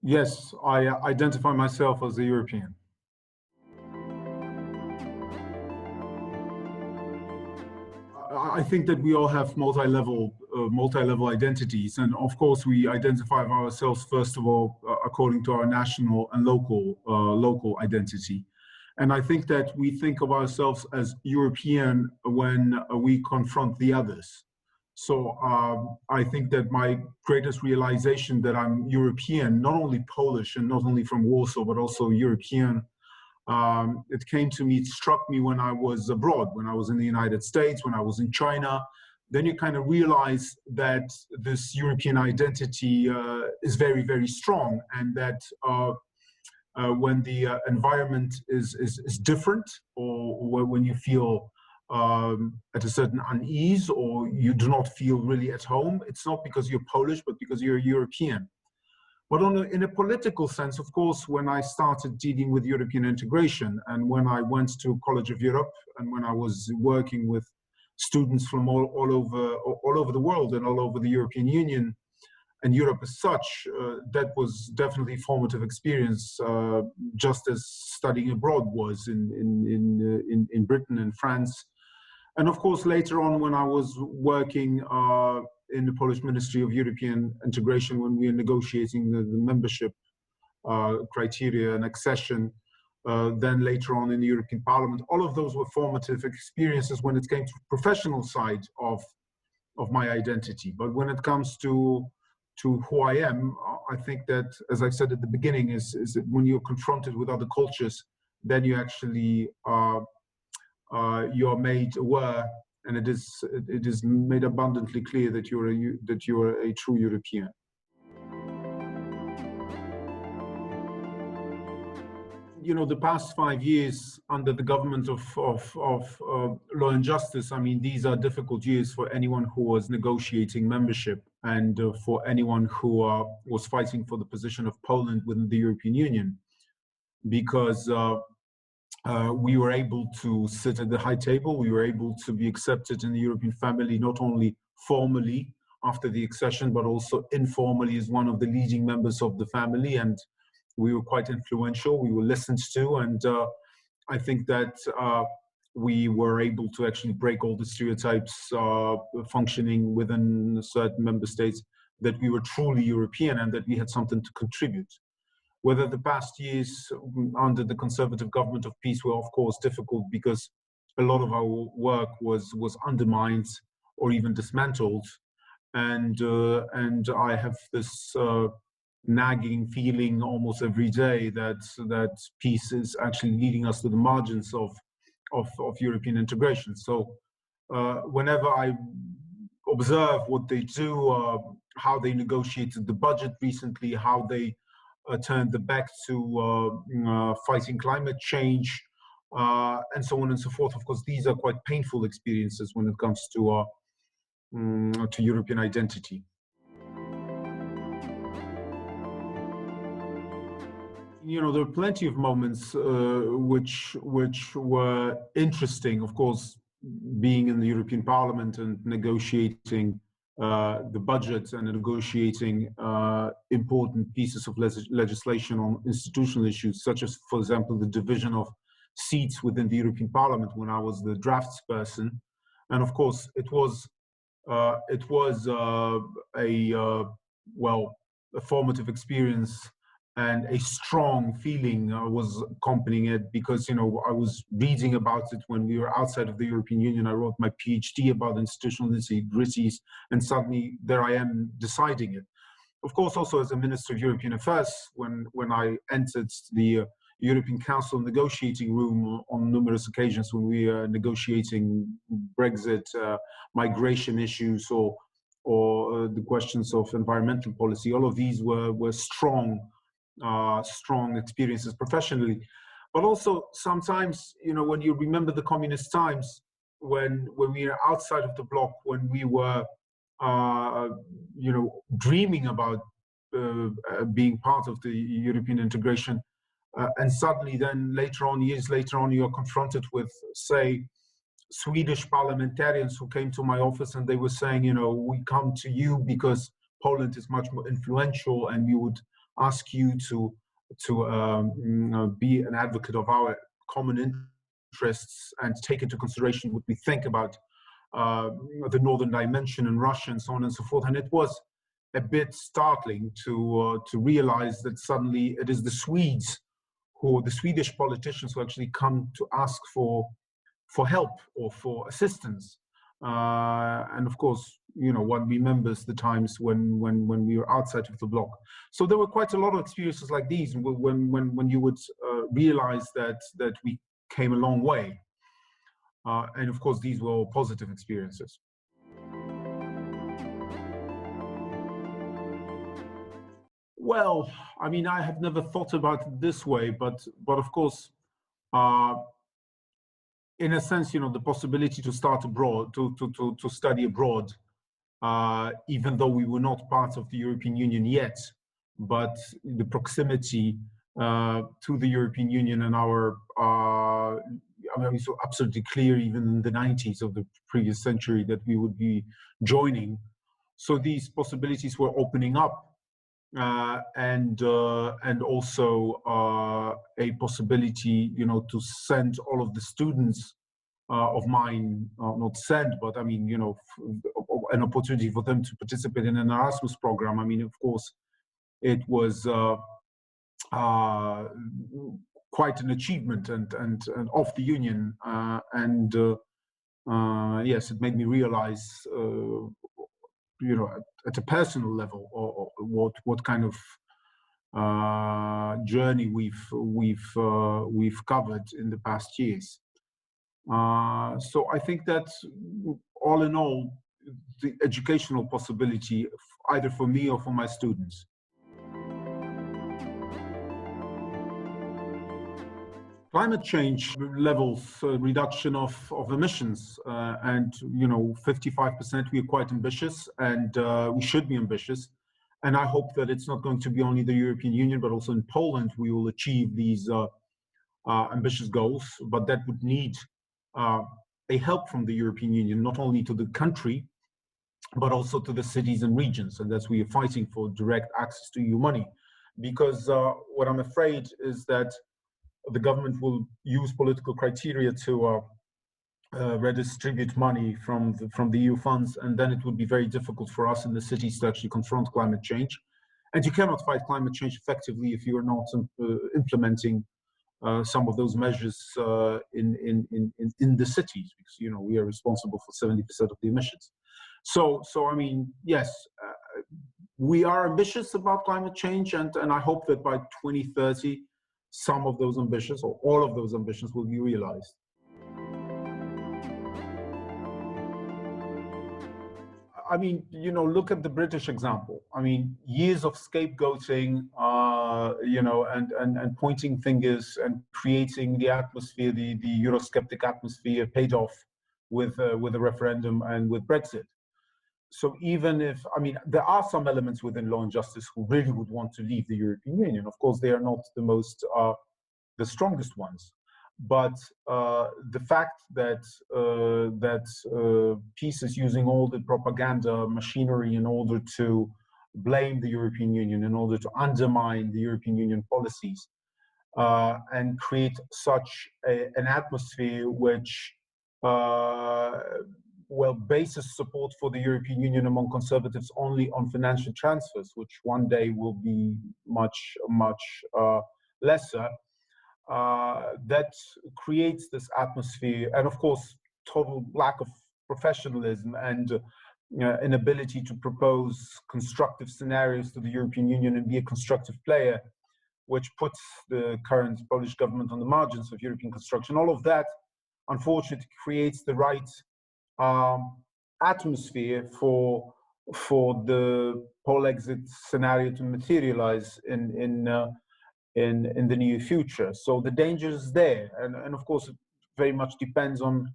Yes, I identify myself as a European. I think that we all have multi-level identities, and of course, we identify ourselves first of all according to our national and local identity. And I think that we think of ourselves as European when we confront the others. So I think that my greatest realization that I'm European, not only Polish and not only from Warsaw, but also European, it came to me, it struck me when I was abroad, when I was in the United States, when I was in China. Then you kind of realize that this European identity is very, very strong, and that when the environment is different, or when you feel at a certain unease, or you do not feel really at home, it's not because you're Polish, but because you're European. But in a political sense, of course, when I started dealing with European integration, and when I went to College of Europe, and when I was working with students from all over the world and all over the European Union and Europe as such, that was definitely a formative experience, just as studying abroad was in Britain and France. And of course, later on, when I was working in the Polish Ministry of European Integration, when we were negotiating the membership criteria and accession, then later on in the European Parliament, all of those were formative experiences when it came to the professional side of my identity. But when it comes to who I am, I think that, as I said at the beginning, is that when you're confronted with other cultures, then you actually you are made aware, and it is made abundantly clear that you are a true European. You know, the past 5 years under the government of Law and Justice, I mean, these are difficult years for anyone who was negotiating membership, and for anyone who was fighting for the position of Poland within the European Union, because we were able to sit at the high table. We were able to be accepted in the European family, not only formally after the accession, but also informally as one of the leading members of the family. And we were quite influential. We were listened to. And I think that we were able to actually break all the stereotypes functioning within certain member states, that we were truly European and that we had something to contribute. Whether the past years under the Conservative government of peace were, of course, difficult, because a lot of our work was undermined or even dismantled, and I have this nagging feeling almost every day that peace is actually leading us to the margins of European integration. So whenever I observe what they do, how they negotiated the budget recently, how they turned the back to fighting climate change, and so on and so forth. Of course, these are quite painful experiences when it comes to European identity. You know, there are plenty of moments which were interesting. Of course, being in the European Parliament and negotiating the budget and negotiating important pieces of legislation on institutional issues, such as, for example, the division of seats within the European Parliament when I was the draftsperson. And of course, it was a formative experience, and a strong feeling was accompanying it, because, you know, I was reading about it when we were outside of the European Union. I wrote my PhD about institutional nitty-gritties, and suddenly there I am deciding it. Of course, also as a Minister of European Affairs, when I entered the European Council negotiating room on numerous occasions, when we are negotiating Brexit, migration issues, or the questions of environmental policy, all of these were strong experiences professionally. But also sometimes, you know, when you remember the communist times, when we were outside of the bloc, when we were you know, dreaming about being part of the European integration, and suddenly then years later on, you are confronted with, say, Swedish parliamentarians who came to my office, and they were saying, you know, we come to you because Poland is much more influential, and we would ask you to be an advocate of our common interests and take into consideration what we think about the northern dimension in Russia and so on and so forth. And it was a bit startling to realize that suddenly it is the Swedish politicians who actually come to ask for help or for assistance. And of course, one remembers the times when we were outside of the bloc. So there were quite a lot of experiences like these when you would realize that we came a long way. And of course, these were all positive experiences. Well, I mean, I have never thought about it this way, but of course, in a sense, the possibility to start abroad, to study abroad, even though we were not part of the European Union yet, but the proximity to the European Union and our, I mean, it's absolutely clear even in the 90s of the previous century that we would be joining. So these possibilities were opening up. And also a possibility, to send all of the students of mine, not send, but I mean, an opportunity for them to participate in an Erasmus program. I mean, of course, it was quite an achievement and of the union, yes, it made me realize. At a personal level, or what kind of journey we've covered in the past years. So I think that all in all, the educational possibility, either for me or for my students. Climate change levels, reduction of emissions, and 55%, we are quite ambitious, and we should be ambitious. And I hope that it's not going to be only the European Union, but also in Poland, we will achieve these ambitious goals. But that would need a help from the European Union, not only to the country, but also to the cities and regions. And that's we are fighting for direct access to EU money. Because what I'm afraid is that the government will use political criteria to redistribute money from the EU funds, and then it would be very difficult for us in the cities to actually confront climate change. And you cannot fight climate change effectively if you are not implementing some of those measures in the cities, because we are responsible for 70% of the emissions. So I mean, yes, we are ambitious about climate change, and I hope that by 2030. Some of those ambitions, or all of those ambitions, will be realized. I mean, look at the British example. I mean, years of scapegoating, and pointing fingers and creating the atmosphere, the Eurosceptic atmosphere, paid off with a referendum and with Brexit. So even if, I mean, there are some elements within Law and Justice who really would want to leave the European Union. Of course, they are not the strongest ones. But the fact that PiS is using all the propaganda machinery in order to blame the European Union, in order to undermine the European Union policies, and create such an atmosphere which bases support for the European Union among conservatives only on financial transfers, which one day will be much lesser. That creates this atmosphere, and of course, total lack of professionalism and inability to propose constructive scenarios to the European Union and be a constructive player, which puts the current Polish government on the margins of European construction. All of that, unfortunately, creates the right atmosphere for the Polexit scenario to materialize in the near future. So the danger is there, and of course it very much depends on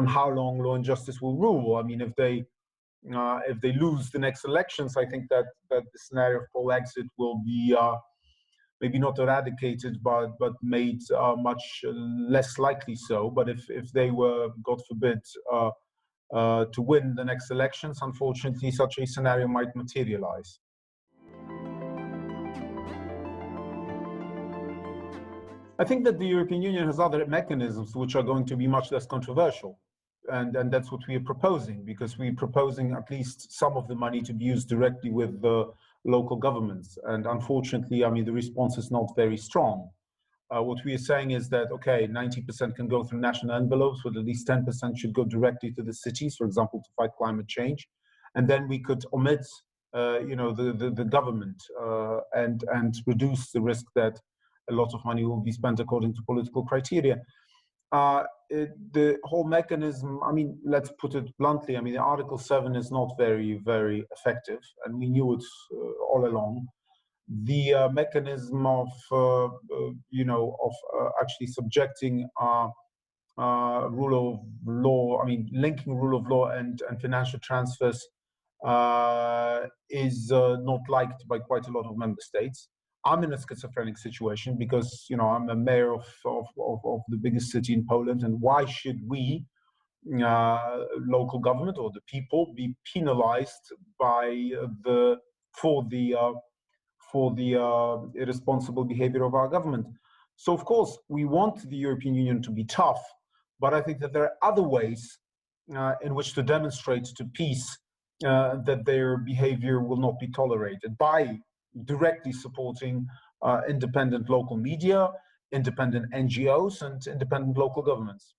how long Law and Justice will rule. I mean, if they lose the next elections, I think that the scenario of Polexit will be maybe not eradicated, but made much less likely so. But if they were, God forbid, to win the next elections, unfortunately, such a scenario might materialize. I think that the European Union has other mechanisms which are going to be much less controversial. And that's what we are proposing, because we're proposing at least some of the money to be used directly with the local governments. And unfortunately, I mean, the response is not very strong. What we are saying is that, okay, 90% can go through national envelopes, but at least 10% should go directly to the cities, for example, to fight climate change. And then we could omit, the government and reduce the risk that a lot of money will be spent according to political criteria. The whole mechanism, I mean, let's put it bluntly, I mean, Article 7 is not very, very effective, and we knew it all along. The mechanism of, actually subjecting rule of law, I mean, linking rule of law and financial transfers is not liked by quite a lot of member states. I'm in a schizophrenic situation because, I'm a mayor of the biggest city in Poland, and why should we, local government or the people, be penalized by for the irresponsible behavior of our government? So, of course, we want the European Union to be tough, but I think that there are other ways in which to demonstrate to peace that their behavior will not be tolerated by directly supporting independent local media, independent NGOs, and independent local governments.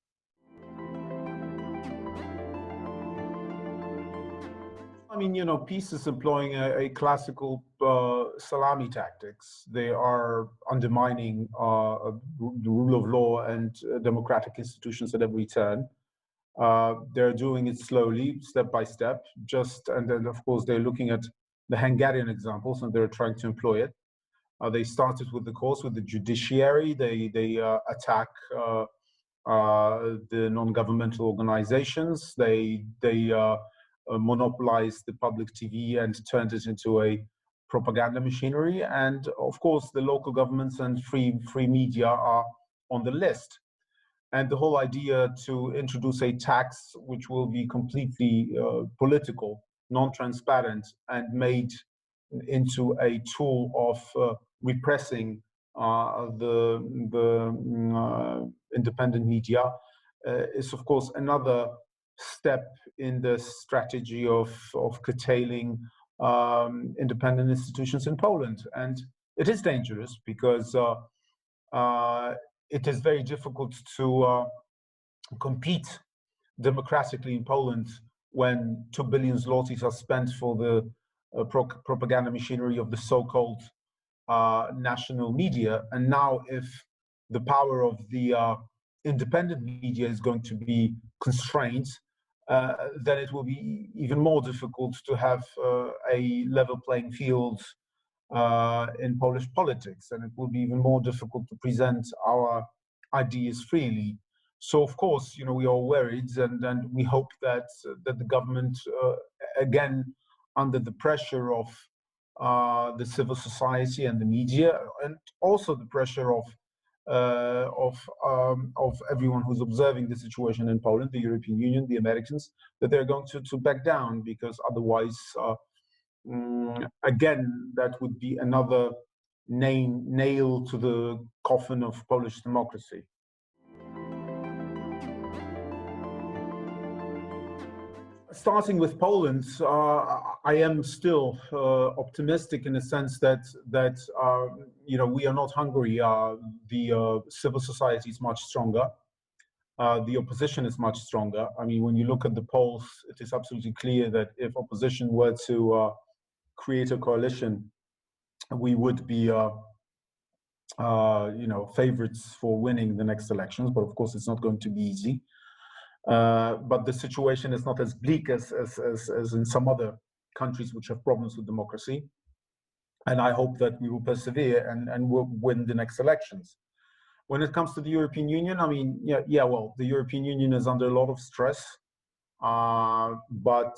I mean, peace is employing a classical salami tactics. They are undermining the rule of law and democratic institutions at every turn. They're doing it slowly, step by step, and then, of course, they're looking at the Hungarian examples, and they're trying to employ it. They started with the judiciary. They attack the non-governmental organizations. They monopolized the public TV and turned it into a propaganda machinery. And of course, the local governments and free media are on the list. And the whole idea to introduce a tax which will be completely political, non-transparent, and made into a tool of repressing the independent media is, of course, another step in the strategy of curtailing independent institutions in Poland. And it is dangerous because it is very difficult to compete democratically in Poland when 2 billion zlotys are spent for the propaganda machinery of the so-called national media. And now if the power of the independent media is going to be constrained, then it will be even more difficult to have a level playing field in Polish politics, and it will be even more difficult to present our ideas freely. So, of course, we are worried, and we hope that the government, again, under the pressure of the civil society and the media, and also the pressure of everyone who's observing the situation in Poland, the European Union, the Americans, that they're going to back down, because otherwise, again, that would be another nail to the coffin of Polish democracy. Starting with Poland, I am still optimistic in the sense that we are not Hungary. The civil society is much stronger. The opposition is much stronger. I mean, when you look at the polls, it is absolutely clear that if opposition were to create a coalition, we would be favorites for winning the next elections. But of course, it's not going to be easy. But the situation is not as bleak as in some other countries which have problems with democracy. And I hope that we will persevere and will win the next elections. When it comes to the European Union, I mean, well, the European Union is under a lot of stress, but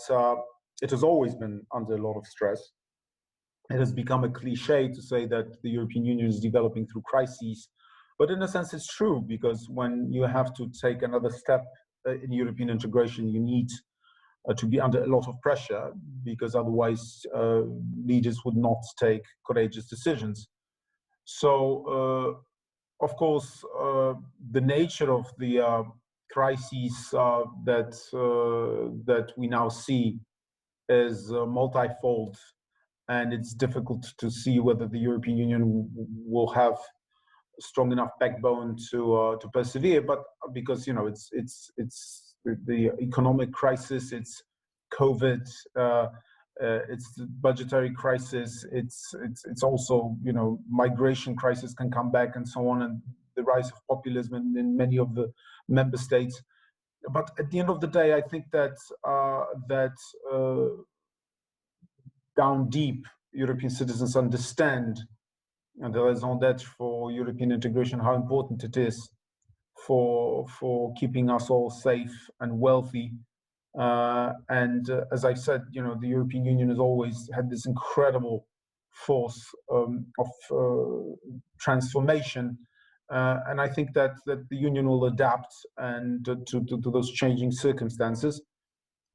it has always been under a lot of stress. It has become a cliche to say that the European Union is developing through crises, but in a sense it's true, because when you have to take another step in European integration, you need to be under a lot of pressure, because otherwise leaders would not take courageous decisions. So of course, the nature of the crises that we now see is multifold, and it's difficult to see whether the European Union will have strong enough backbone to persevere. But because it's the economic crisis, it's COVID, it's the budgetary crisis, it's also migration crisis can come back and so on, and the rise of populism in many of the member states. But at the end of the day, I think that down deep, European citizens understand, and the raison d'être for European integration, how important it is for keeping us all safe and wealthy. As I've said, the European Union has always had this incredible force of transformation, and I think that the Union will adapt and to those changing circumstances,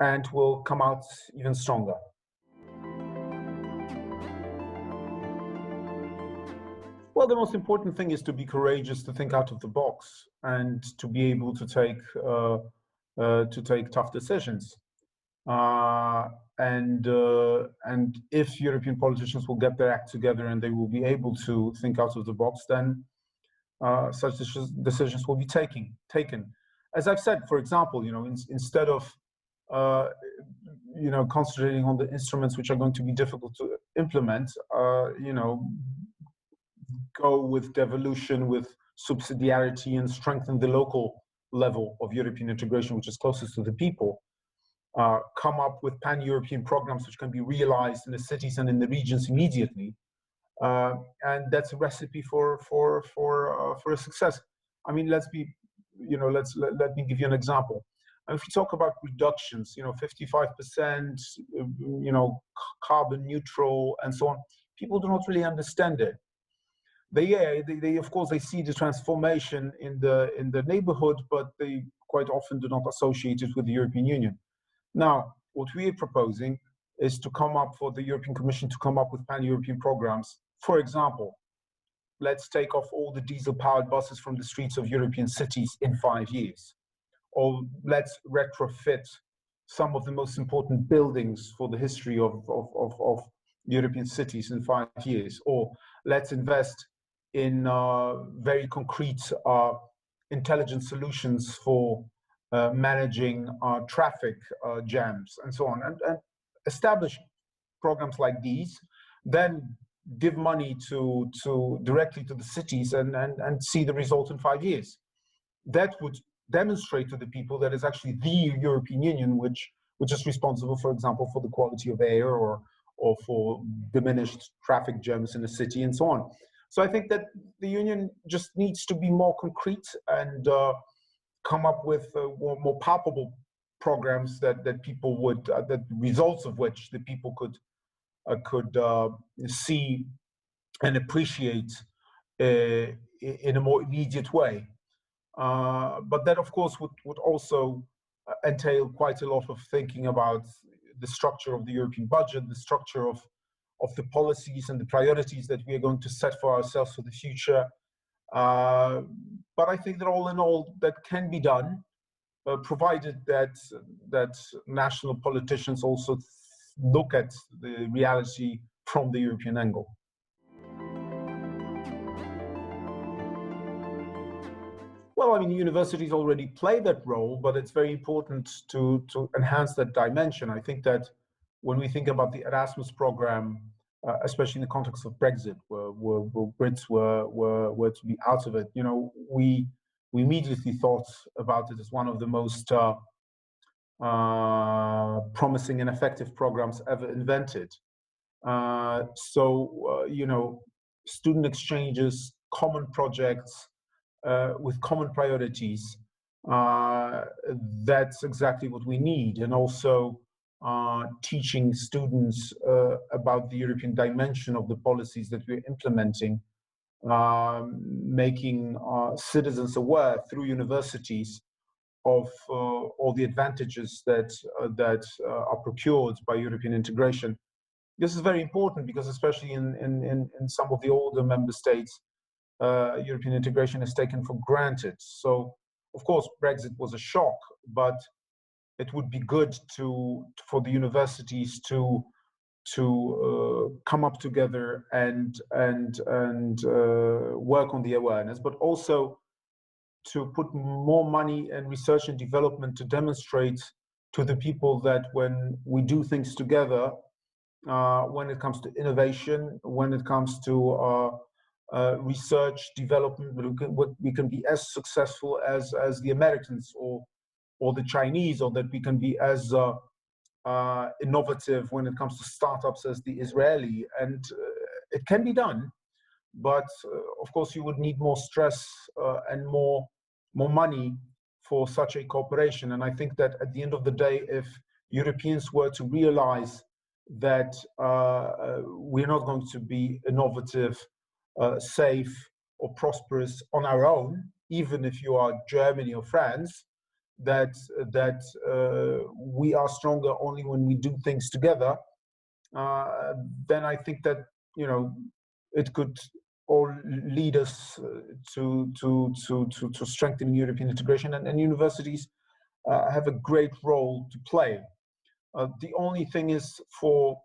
and will come out even stronger. Well, the most important thing is to be courageous, to think out of the box, and to be able to take tough decisions. And if European politicians will get their act together and they will be able to think out of the box, then such decisions will be taken. As I've said, for example, instead of concentrating on the instruments which are going to be difficult to implement, go with devolution, with subsidiarity, and strengthen the local level of European integration, which is closest to the people. Come up with pan-European programs which can be realized in the cities and in the regions immediately, and that's a recipe for a success. I mean, let me give you an example. If we talk about reductions, 55%, carbon neutral, and so on, people do not really understand it. They of course they see the transformation in the neighborhood, but they quite often do not associate it with the European Union. Now, what we are proposing is for the European Commission to come up with pan-European programs. For example, let's take off all the diesel-powered buses from the streets of European cities in 5 years, or let's retrofit some of the most important buildings for the history of European cities in 5 years, or let's invest in very concrete intelligent solutions for managing traffic jams and so on, and establish programs like these, then give money directly to the cities and see the result in 5 years. That would demonstrate to the people that it's actually the European Union which is responsible, for example, for the quality of air or for diminished traffic jams in the city and so on. So I think that the Union just needs to be more concrete and come up with more palpable programs that people would, the results of which the people could see and appreciate in a more immediate way. But that, of course, would also entail quite a lot of thinking about the structure of the European budget, the structure of the policies and the priorities that we are going to set for ourselves for the future. But I think that all in all, that can be done, provided that national politicians also look at the reality from the European angle. Well, I mean, universities already play that role, but it's very important to enhance that dimension. I think that when we think about the Erasmus program, especially in the context of Brexit, where Brits were to be out of it, we immediately thought about it as one of the most promising and effective programs ever invented. Student exchanges, common projects with common priorities, that's exactly what we need. And also teaching students about the European dimension of the policies that we're implementing, making citizens aware through universities of all the advantages that are procured by European integration. This is very important because, especially in some of the older member states, European integration is taken for granted. So, of course, Brexit was a shock, but it would be good for the universities to come up together and work on the awareness, but also to put more money in research and development to demonstrate to the people that when we do things together, when it comes to innovation, when it comes to research development, we can be as successful as the Americans or the Chinese, or that we can be as innovative when it comes to startups as the Israeli. And it can be done, but of course you would need more stress and more money for such a cooperation. And I think that at the end of the day, if Europeans were to realize that we're not going to be innovative, safe, or prosperous on our own, even if you are Germany or France, that we are stronger only when we do things together, then I think that, you know, it could all lead us to strengthen European integration, and universities have a great role to play. The only thing is for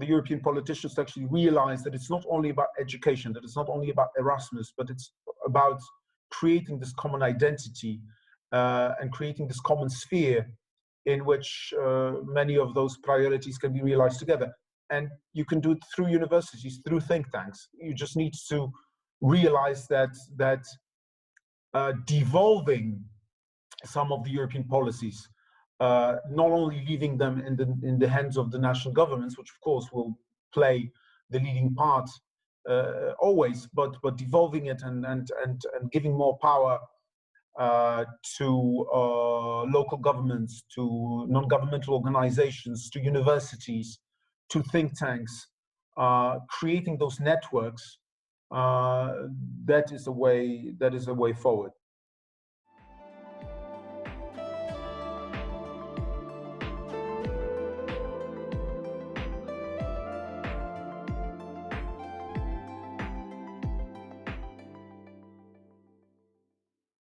the European politicians to actually realize that it's not only about education, that it's not only about Erasmus, but it's about creating this common identity and creating this common sphere in which many of those priorities can be realized together. And you can do it through universities, through think tanks. You just need to realize that devolving some of the European policies, not only leaving them in the hands of the national governments, which of course will play the leading part always, but devolving it and giving more power to local governments, to non-governmental organizations, to universities, to think tanks, creating those networks. That is a way forward.